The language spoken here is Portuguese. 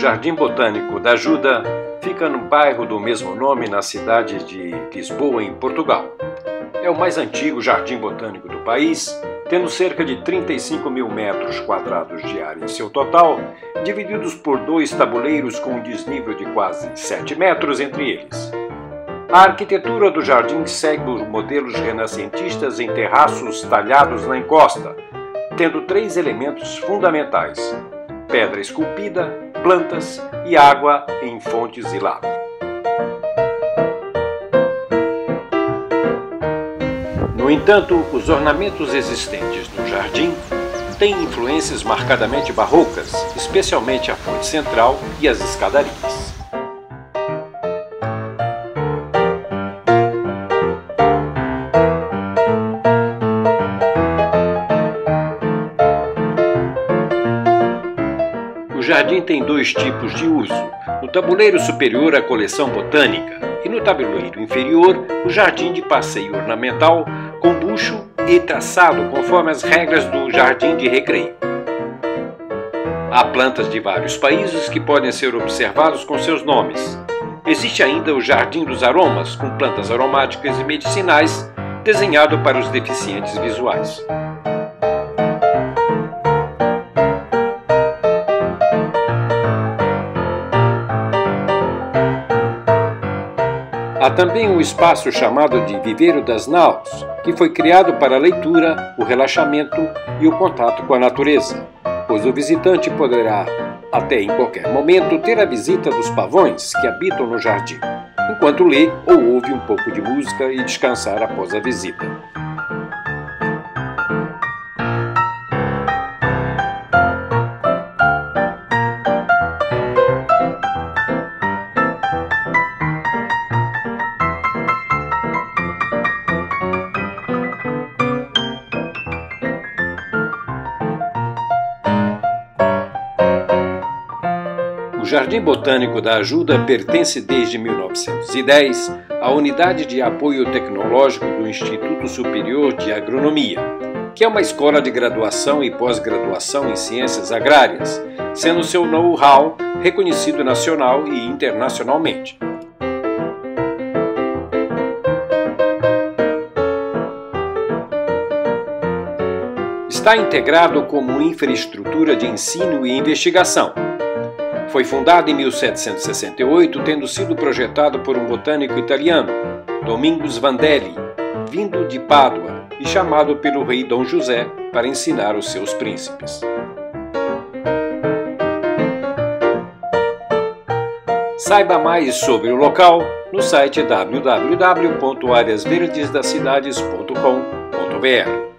Jardim Botânico da Ajuda fica no bairro do mesmo nome, na cidade de Lisboa, em Portugal. É o mais antigo jardim botânico do país, tendo cerca de 35 mil metros quadrados de área em seu total, divididos por 2 tabuleiros com um desnível de quase 7 metros entre eles. A arquitetura do jardim segue os modelos renascentistas em terraços talhados na encosta, tendo 3 elementos fundamentais: pedra esculpida, plantas e água em fontes e lagos. No entanto, os ornamentos existentes no jardim têm influências marcadamente barrocas, especialmente a fonte central e as escadarias. O jardim tem 2 tipos de uso: no tabuleiro superior a coleção botânica e no tabuleiro inferior o jardim de passeio ornamental com bucho e traçado conforme as regras do jardim de recreio. Há plantas de vários países que podem ser observados com seus nomes. Existe ainda o Jardim dos Aromas, com plantas aromáticas e medicinais, desenhado para os deficientes visuais. Há também um espaço chamado de Viveiro das Naus, que foi criado para a leitura, o relaxamento e o contato com a natureza, pois o visitante poderá, até em qualquer momento, ter a visita dos pavões que habitam no jardim, enquanto lê ou ouve um pouco de música e descansar após a visita. O Jardim Botânico da Ajuda pertence desde 1910 à Unidade de Apoio Tecnológico do Instituto Superior de Agronomia, que é uma escola de graduação e pós-graduação em ciências agrárias, sendo seu know-how reconhecido nacional e internacionalmente. Está integrado como infraestrutura de ensino e investigação. Foi fundado em 1768, tendo sido projetado por um botânico italiano, Domingos Vandelli, vindo de Pádua e chamado pelo rei Dom José para ensinar os seus príncipes. Saiba mais sobre o local no site www.areasverdesdacidades.com.br.